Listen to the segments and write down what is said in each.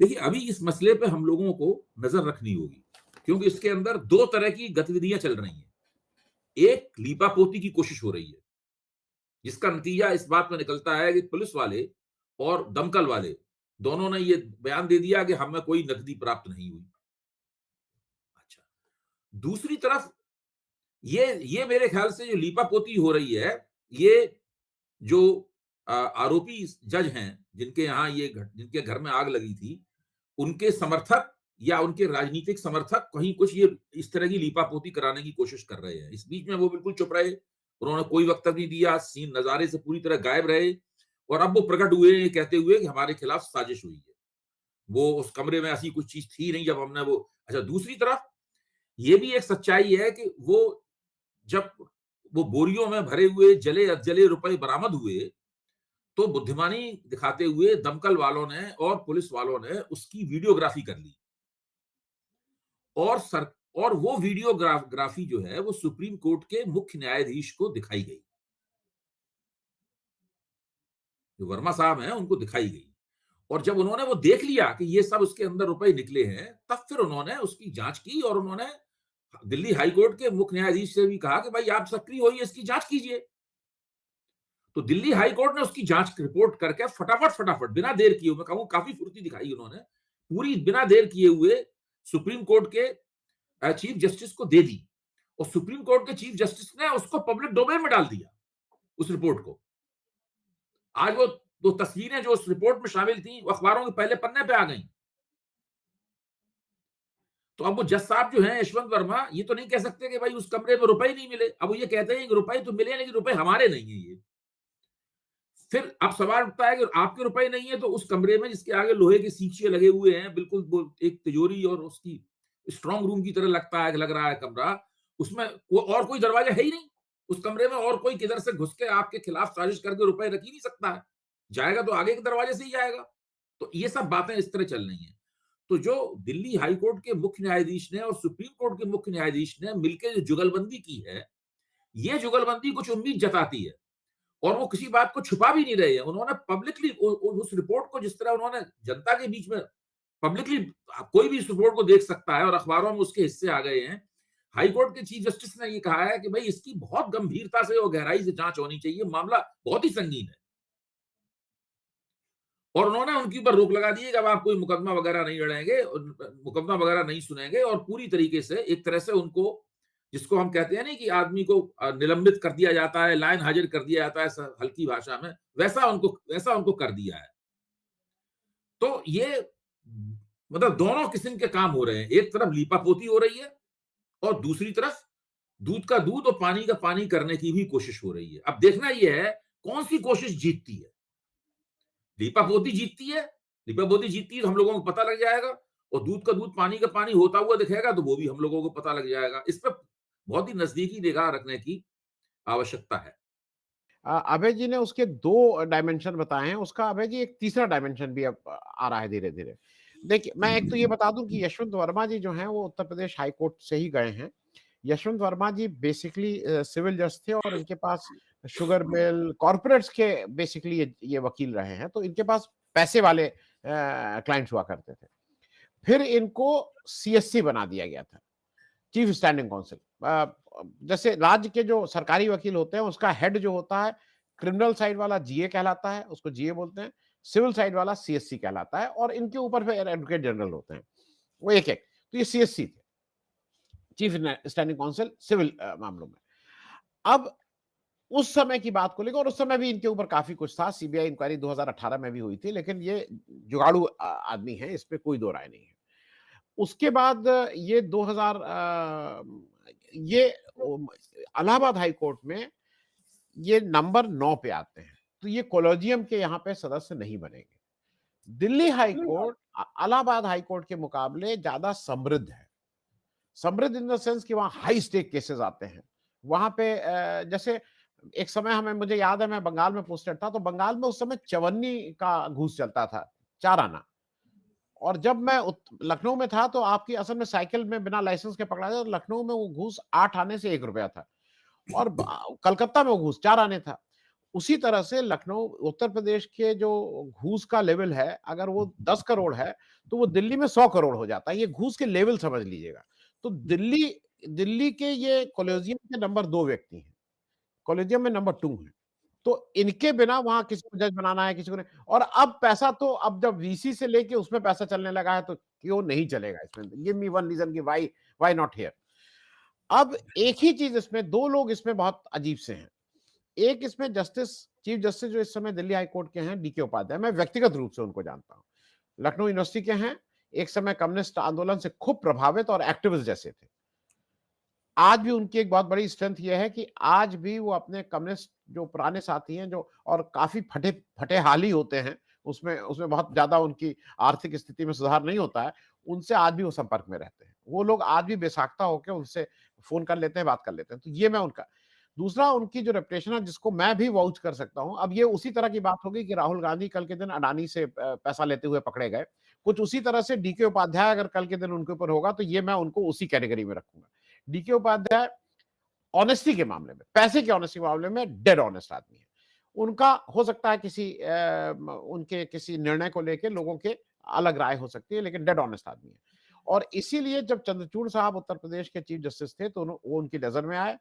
देखिए, अभी इस मसले पे हम लोगों को नजर रखनी होगी, क्योंकि इसके अंदर दो तरह की गतिविधियां चल रही हैं। एक लीपापोती की कोशिश हो रही है, जिसका नतीजा इस बात में निकलता है कि पुलिस वाले और दमकल वाले दोनों ने ये बयान दे दिया कि हमें कोई नकदी प्राप्त नहीं हुई। अच्छा, दूसरी तरफ ये मेरे ख्याल से जो लीपापोती हो रही है, ये जो आरोपी जज हैं, जिनके घर में आग लगी थी, उनके समर्थक या उनके राजनीतिक समर्थक कहीं कुछ ये इस तरह की लीपापोती कराने की कोशिश कर रहे हैं। इस बीच में वो बिल्कुल चुप रहे, उन्होंने कोई वक्तव्य नहीं दिया, सीन नजारे से पूरी तरह गायब रहे, और अब वो प्रकट हुए ये कहते हुए कि हमारे खिलाफ साजिश हुई है। वो उस कमरे में ऐसी कुछ चीज थी नहीं जब हमने वो। अच्छा, दूसरी तरफ ये भी एक सच्चाई है कि वो जब वो बोरियों में भरे हुए जले अधजले रुपए बरामद हुए, तो बुद्धिमानी दिखाते हुए दमकल वालों ने और पुलिस वालों ने उसकी वीडियोग्राफी कर ली, और सर और वो वीडियोग्राफी जो है वो सुप्रीम कोर्ट के मुख्य न्यायाधीश को दिखाई गई। जो वर्मा साहब हैं उनको दिखाई गई, और जब उन्होंने वो देख लिया कि ये सब उसके अंदर रुपए निकले हैं, तब फिर उन्होंने उसकी जांच की, और उन्होंने दिल्ली हाई कोर्ट के मुख्य न्यायाधीश से भी कहा कि भाई आप सक्रिय होइए, इसकी जांच कीजिए। तो दिल्ली हाई कोर्ट ने उसकी जांच रिपोर्ट करके फटाफट फटाफट बिना देर किए, मैं कहूं काफी फुर्ती दिखाई उन्होंने, पूरी बिना देर किए हुए सुप्रीम कोर्ट के चीफ जस्टिस को दे दी, और सुप्रीम कोर्ट के चीफ जस्टिस ने उसको पब्लिक डोमेन में डाल दिया, उस रिपोर्ट को। आज वो दो तस्वीरें जो उस रिपोर्ट में शामिल थी, वो अखबारों के पहले पन्ने पे आ गई। तो अब वो जज साहब जो हैं यशवंत वर्मा, ये तो नहीं कह सकते कि भाई उस कमरे में रुपए ही नहीं मिले। अब वो ये कहते हैं कि रुपए तो मिले, लेकिन रुपए हमारे नहीं है। ये फिर अब सवाल उठता है कि आपके रुपए नहीं है तो उस कमरे में, जिसके आगे लोहे के सींचे लगे हुए हैं, बिल्कुल वो एक तिजोरी और उसकी स्ट्रांग रूम की तरह लगता है, लग रहा है कमरा, उसमें वो और कोई दरवाजा है ही नहीं। उस कमरे में और कोई किधर से घुस के आपके खिलाफ साजिश करके रुपए रख ही नहीं सकता है। जाएगा तो आगे के दरवाजे से ही जाएगा। तो ये सब बातें इस तरह चल रही हैं। तो जो दिल्ली हाई कोर्ट के मुख्य न्यायाधीश ने और सुप्रीम कोर्ट के मुख्य न्यायाधीश ने मिलकर जो जुगलबंदी की है, ये जुगलबंदी कुछ उम्मीद जताती है, और वो किसी बात को छुपा भी नहीं रहे हैं। उन्होंने पब्लिकली उस रिपोर्ट को, जिस तरह उन्होंने जनता के बीच में पब्लिकली, कोई भी इस रिपोर्ट को देख सकता है, और अखबारों में उसके हिस्से आ गए हैं। हाई कोर्ट के चीफ जस्टिस ने ये कहा है कि भाई इसकी बहुत गंभीरता से और गहराई से जांच होनी चाहिए, मामला बहुत ही संगीन है। और उन्होंने उनके ऊपर रोक लगा दी है कि अब आप कोई मुकदमा वगैरह नहीं लड़ेंगे, मुकदमा वगैरह नहीं सुनेंगे, और पूरी तरीके से एक तरह से उनको, जिसको हम कहते हैं नहीं कि आदमी को निलंबित कर दिया जाता है, लाइन हाजिर कर दिया जाता है हल्की भाषा में, वैसा उनको कर दिया है। तो ये मतलब दोनों किस्म के काम हो रहे हैं। एक तरफ लीपापोती हो रही है, और दूसरी तरफ दूध का दूध और पानी का पानी करने की भी कोशिश हो रही है। अब देखना यह है कौन सी कोशिश जीतती है। लीपापोती जीतती है, लीपापोती जीतती है तो हम लोगों को पता लग जाएगा, और दूध का दूध पानी का पानी होता हुआ दिखेगा तो वो भी हम लोगों को पता लग जाएगा। इस पर बहुत ही नजदीकी निगाह रखने की आवश्यकता है। अभय जी ने उसके 2 डायमेंशन बताए हैं, उसका अभय जी एक तीसरा डायमेंशन भी अब आ रहा है धीरे-धीरे। देखिए, मैं एक तो ये बता दूं कि यशवंत वर्मा जी जो हैं वो उत्तर प्रदेश हाई कोर्ट से ही गए हैं। यशवंत वर्मा जी बेसिकली सिविल जज थे, और इनके पास शुगर मिल, कॉर्पोरेट्स के बेसिकली ये वकील रहे हैं, तो इनके पास पैसे वाले क्लाइंट्स हुआ करते थे। फिर इनको सीएससी बना दिया गया था, चीफ स्टैंडिंग काउंसिल। जैसे राज्य के जो सरकारी वकील होते हैं उसका हेड जो होता है, क्रिमिनल साइड वाला जीए कहलाता है, उसको जीए बोलते हैं, सिविल साइड वाला सीएससी कहलाता है, और इनके ऊपर फिर एडवोकेट जनरल होते हैं, वो एक एक। तो ये सीएससी थे, चीफ स्टैंडिंग काउंसिल सिविल मामलों में। अब उस समय की बात को लेकर, और उस समय भी इनके ऊपर काफी कुछ था, सीबीआई इंक्वायरी 2018 में भी हुई थी, लेकिन ये जुगाड़ू आदमी है, इस पे कोई दो राय नहीं है। उसके बाद ये 2000 ये इलाहाबाद हाई कोर्ट में ये नंबर 9 पे आते हैं, तो ये कॉलेजियम के यहाँ पे सदस्य नहीं बनेंगे। Delhi high court Allahabad high court के मुकाबले ज्यादा समृद्ध है। समृद्ध इन द सेंस कि वहां हाई स्टेक केसेस आते हैं। वहां पे जैसे एक समय मुझे याद है, मैं बंगाल में पोस्टेड था, तो बंगाल में उस समय 54 का घूस चलता था, 4 आना। और जब मैं लखनऊ में था, तो आपकी असल में साइकिल में बिना लाइसेंस के पकड़ा जाए, तो लखनऊ में वो घूस 8 आने से 1 रुपया था, और कलकत्ता में वो घूस 4 आने था। उसी तरह से लखनऊ उत्तर प्रदेश के जो घूस का लेवल है, अगर वो 10 करोड़ है, तो वो दिल्ली में 100 करोड़ हो जाता है। ये घूस के लेवल समझ लीजिएगा। तो दिल्ली दिल्ली के ये कॉलेजियम के नंबर 2 व्यक्ति हैं। कॉलेजियम में नंबर 2 हैं। तो इनके बिना वहाँ किसी को जज बनाना है, किसी को नहीं। और अब पैसा तो अब जब वीसी से लेके उसमें पैसा चलने लगा है, तो क्यों नहीं चलेगा इसमें? गिव मी वन रीज़न कि व्हाई नॉट हियर? अब एक ही चीज़ इसमें 2 लोग इसमें बहुत अजीब से हैं। एक इसमें चीफ जस्टिस जो इस समय दिल्ली हाई कोर्ट के हैं, डीके उपाध्याय, मैं व्यक्तिगत रूप से उनको जानता हूँ। लखनऊ यूनिवर्सिटी के हैं, एक समय कम्युनिस्ट आंदोलन से खूब प्रभावित और एक्टिविस्ट जैसे थे। आज भी उनकी एक बहुत बड़ी स्ट्रेंथ ये है कि आज भी वो अपने कम्युनिस्ट जो पुराने साथी हैं, जो और काफ़ी फटे-हाली होते हैं, उसमें उसमें बहुत ज़्यादा उनकी आर्थिक स्थिति में सुधार नहीं होता है, उनसे आज भी वो संपर्क में रहते हैं। वो लोग आज भी बेसाख्ता होके उनसे फ़ोन कर लेते हैं, बात कर लेते हैं। तो ये मैं उनका दूसरा उनकी जो रेपुटेशन है, जिसको मैं भी वाउच कर सकता हूँ। अब ये उसी तरह की बात होगी कि राहुल गांधी कल के दिन अडानी से पैसा लेते हुए पकड़े गए। कुछ उसी तरह से डीके उपाध्याय अगर कल के दिन उनके ऊपर होगा, तो ये मैं उनको उसी कैटेगरी में रखूँगा। डीके उपाध्याय ऑनेस्टी के मामले में, पैसे के ऑनेस्टी के मामले में डेड ऑनेस्ट आदमी है। उनका हो सकता है उनके किसी निर्णय को लेके लोगों के अलग राय हो सकती है, लेकिन डेड ऑनेस्ट आदमी है। और इसीलिए जब चंद्रचूड़ साहब उत्तर प्रदेश के चीफ जस्टिस थे, तो वो उनकी नज़र में आए।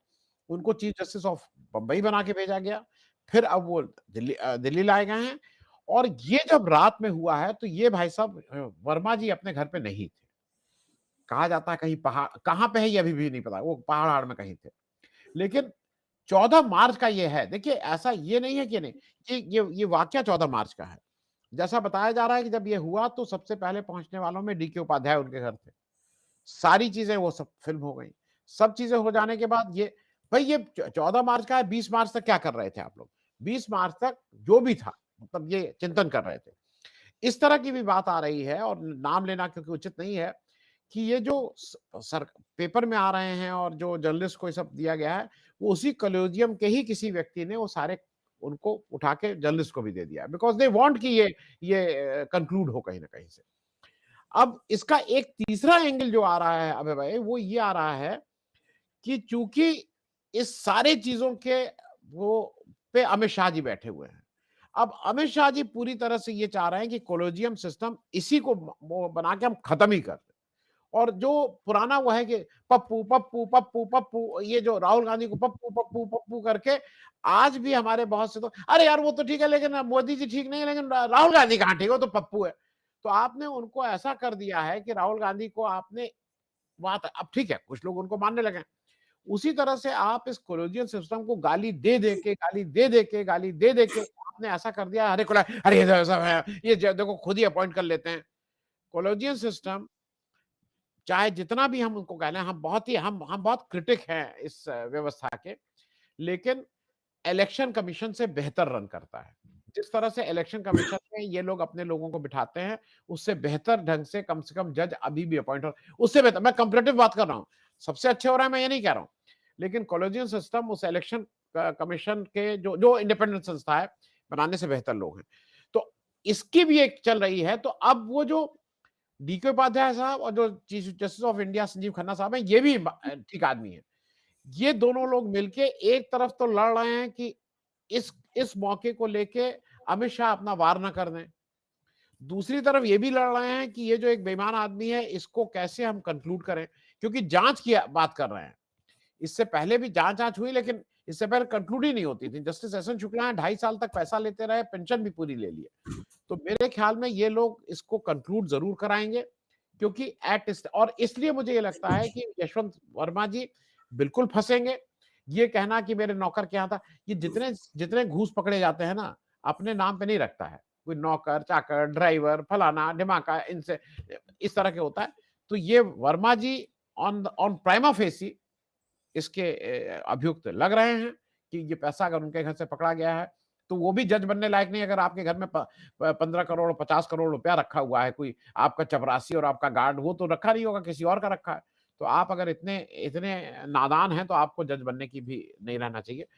उनको चीफ जस्टिस ऑफ बम्बई बना के भेजा गया। फिर अब वो दिल्ली लाए गए हैं। और ये जब रात में हुआ है, तो ये भाई साहब वर्मा जी अपने घर पे नहीं थे। कहा जाता है कहीं पहाड़, कहाँ पे है ये अभी भी नहीं पता, वो पहाड़ में कहीं थे। लेकिन 14 मार्च का ये है। देखिए ऐसा ये नहीं है कि नहीं, ये वाकया 14 मार्च का है। जैसा बताया जा रहा है कि जब ये हुआ, तो सबसे पहले पहुँचने वालों में डीके उपाध्याय उनके घर थे। सारी चीज़ें वो सब फ़िल्म हो गई। सब चीज़ें हो जाने के बाद ये भई ये 14 मार्च का है, 20 मार्च तक क्या कर रहे थे आप लोग? 20 मार्च तक जो भी था, मतलब ये चिंतन कर रहे थे। इस तरह की भी बात आ रही है, और नाम लेना क्योंकि उचित नहीं है, कि ये जो स सर पेपर में आ रहे हैं और जो जर्नलिस्ट को ये सब दिया गया है, वो उसी कॉलेजियम के ही किसी व्यक्ति ने वो सारे उनको उठा के जर्नलिस्ट को भी दे दिया है, बिकॉज़ दे वांट कि ये कंक्लूड हो कहीं न कहीं से। अब इसका एक तीसरा एंगल जो आ रहा है अभय भाई, वो ये आ रहा है कि चूंकि इस सारे चीजों के वो पे अमित शाह जी बैठे हुए हैं। अब अमित शाह जी पूरी तरह से ये चाह रहे हैं कि कॉलेजियम सिस्टम इसी को वो बना के हम खत्म ही कर दें। और जो पुराना वो है कि पप्पू पप्पू पप्पू पप्पू, ये जो राहुल गांधी को पप्पू पप्पू पप्पू करके आज भी हमारे बहुत से तो, अरे यार वो तो ठीक है, लेकिन मोदी जी ठीक नहीं है, लेकिन राहुल गांधी कहाँ ठीक है, वो तो पप्पू है। तो आपने उनको ऐसा कर दिया है कि राहुल गांधी को आपने बात, अब ठीक है कुछ लोग उनको मानने लगे हैं। उसी तरह से आप इस कॉलेजियन सिस्टम को गाली दे दे के आपने ऐसा कर दिया, अरे अरे ये ऐसा है, देखो खुद ही अपॉइंट कर लेते हैं। कॉलेजियन सिस्टम चाहे जितना भी हम उनको कह लें, हम बहुत क्रिटिक हैं इस व्यवस्था के, लेकिन इलेक्शन कमीशन से बेहतर रन करता है। जिस तरह से इलेक्शन कमीशन में ये लोग अपने लोगों को बिठाते हैं, उससे बेहतर ढंग से कम जज अभी भी अपॉइंट हो, उससे बेहतर, मैं कंपैरेटिव बात कर रहा हूँ। सबसे अच्छे हो रहा है मैं ये नहीं कह रहा हूँ। लेकिन कॉलेजियन सिस्टम उस इलेक्शन कमीशन के जो जो इंडिपेंडेंट संस्था है, बनाने से बेहतर लोग हैं। तो इसकी भी एक चल रही है। तो अब वो जो डीके उपाध्याय साहब और जो chief justice of India Sanjeev Khanna साहब हैं, ये भी ठीक आदमी है। ये दोनों लोग मिलके एक तरफ तो लड़ रहे हैं कि इस मौके को लेके अमित शाह अपना वार ना कर दें। दूसरी तरफ ये भी लड़ रहे हैं कि ये जो एक बेईमान आदमी है, इसको कैसे हम कंक्लूड करें, क्योंकि जांच की बात कर रहे हैं। इससे पहले भी जांच हुई, लेकिन इससे पहले कंक्लूड ही नहीं होती थी। जस्टिस एस एन शुक्ला हैं, 2.5 साल तक पैसा लेते रहे, पेंशन भी पूरी ले लिए। तो मेरे ख्याल में ये लोग इसको कंक्लूड जरूर कराएंगे, क्योंकि और इसलिए मुझे ये लगता है कि यशवंत वर्मा जी बिल्कुल फंसेंगे। ये कहना कि मेरे नौकर के यहाँ था, ये जितने जितने घूस पकड़े जाते हैं ना, अपने नाम पे नहीं रखता है। कोई नौकर चाकर ड्राइवर फलाना ढिमाका, इनसे इस तरह के होता है। तो ये वर्मा जी ऑन प्राइमा फेसी इसके अभियुक्त लग रहे हैं कि ये पैसा अगर उनके घर से पकड़ा गया है, तो वो भी जज बनने लायक नहीं। अगर आपके घर में 15 करोड़ 50 करोड़ रुपया रखा हुआ है, कोई आपका चपरासी और आपका गार्ड, वो तो रखा नहीं होगा, किसी और का रखा है। तो आप अगर इतने इतने नादान हैं, तो आपको जज बनने की भी नहीं रहना चाहिए।